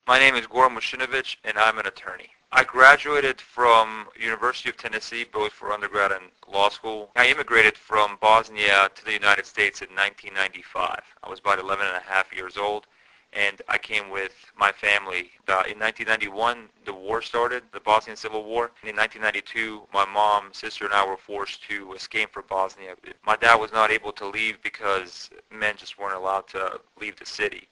My name is Goran Musinovic, and I'm an attorney. I graduated from University of Tennessee, both for undergrad and law school. I immigrated from Bosnia to the United States in 1995. I was about 11 and a half years old, and I came with my family. In 1991, the war started, the Bosnian Civil War. In 1992, my mom, sister, and I were forced to escape from Bosnia. My dad was not able to leave because men just weren't allowed to leave the city.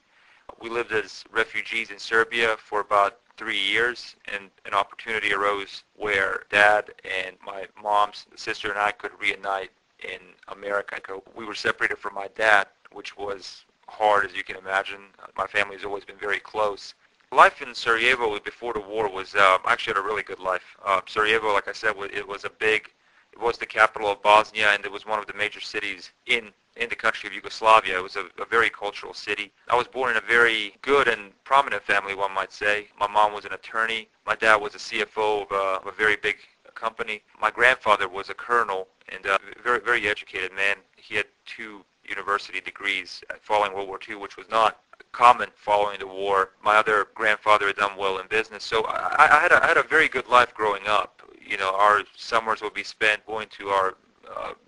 We lived as refugees in Serbia for about 3 years, and an opportunity arose where Dad and my mom's sister and I could reunite in America. We were separated from my dad, which was hard, as you can imagine. My family has always been very close. Life in Sarajevo before the war was actually had a really good life. Sarajevo, like I said, it was the capital of Bosnia, and it was one of the major cities in the country of Yugoslavia. It was a very cultural city. I was born in a very good and prominent family, one might say. My mom was an attorney. My dad was a CFO of a very big company. My grandfather was a colonel and a very, very educated man. He had 2 university degrees following World War II, which was not common following the war. My other grandfather had done well in business. So I had a very good life growing up. You know, our summers would be spent going to our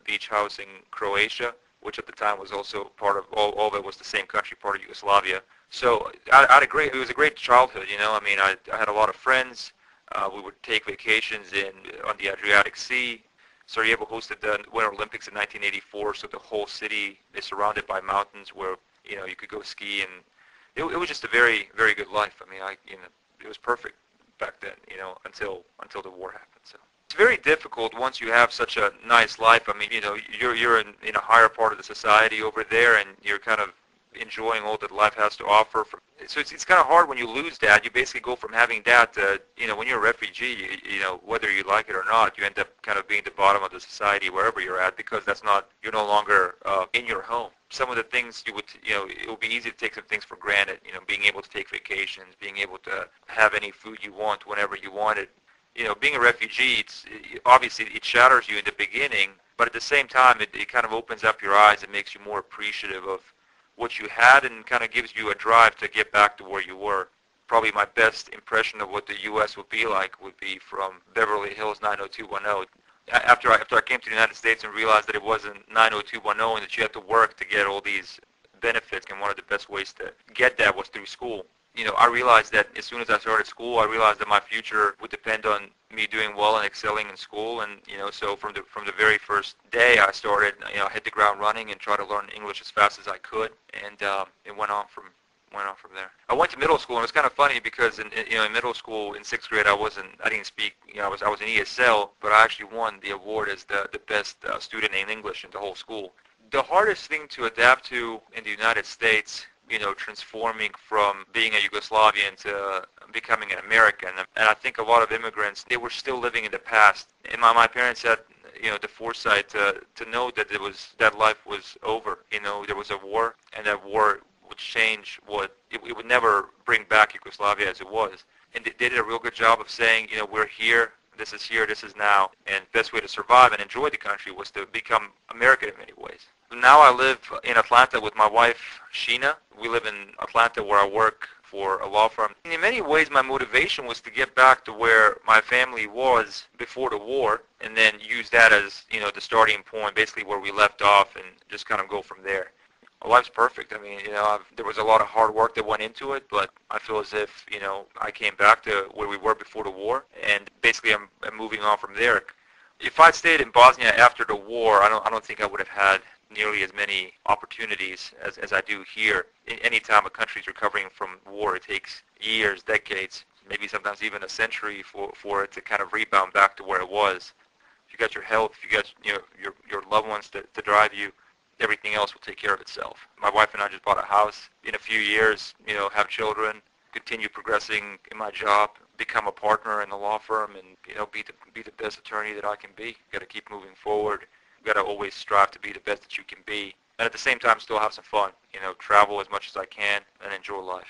beach house in Croatia, which at the time was also part of, all of it was the same country, part of Yugoslavia. So it was a great childhood, you know. I mean, I had a lot of friends. We would take vacations on the Adriatic Sea. Sarajevo hosted the Winter Olympics in 1984, so the whole city is surrounded by mountains where, you know, you could go ski, and it was just a very, very good life. I mean, it was perfect back then, you know, until the war happened. So it's very difficult once you have such a nice life. I mean, you know, you're in a higher part of the society over there, and you're kind of enjoying all that life has to offer. So it's kind of hard when you lose dad. You basically go from having dad to, you know, when you're a refugee, you know, whether you like it or not, you end up kind of being the bottom of the society wherever you're at, because you're no longer in your home. Some of the things you know, it would be easy to take some things for granted, you know, being able to take vacations, being able to have any food you want whenever you want it. You know, being a refugee, obviously it shatters you in the beginning, but at the same time, it kind of opens up your eyes and makes you more appreciative of what you had, and kind of gives you a drive to get back to where you were. Probably my best impression of what the U.S. would be like would be from Beverly Hills 90210. After I came to the United States and realized that it wasn't 90210 and that you had to work to get all these benefits, and one of the best ways to get that was through school. You know, I realized that as soon as I started school, I realized that my future would depend on me doing well and excelling in school. And, you know, so from the very first day I started, you know, I hit the ground running and tried to learn English as fast as I could, and it went on from there. I went to middle school, and it was kind of funny because in middle school in 6th grade I didn't speak, you know, I was in ESL, but I actually won the award as the best student in English in the whole school. The hardest thing to adapt to in the United States, you know, transforming from being a Yugoslavian to becoming an American. And I think a lot of immigrants, they were still living in the past. And my parents had, you know, the foresight to know that that life was over. You know, there was a war, and that war would change it would never bring back Yugoslavia as it was. And they did a real good job of saying, you know, we're here, this is now, and the best way to survive and enjoy the country was to become American in many ways. Now I live in Atlanta with my wife, Sheena. We live in Atlanta where I work for a law firm. In many ways, my motivation was to get back to where my family was before the war, and then use that as, you know, the starting point, basically where we left off, and just kind of go from there. My life's perfect. I mean, you know, there was a lot of hard work that went into it, but I feel as if, you know, I came back to where we were before the war, and basically I'm moving on from there. If I'd stayed in Bosnia after the war, I don't think I would have had nearly as many opportunities as I do here. Any time a country's recovering from war, it takes years, decades, maybe sometimes even a century for it to kind of rebound back to where it was. If you got your health, if you got, you know, your loved ones to drive you, everything else will take care of itself. My wife and I just bought a house. In a few years, you know, have children, continue progressing in my job, become a partner in the law firm, and, you know, be the best attorney that I can be. Got to keep moving forward. Got to always strive to be the best that you can be, and at the same time still have some fun. You know, travel as much as I can and enjoy life.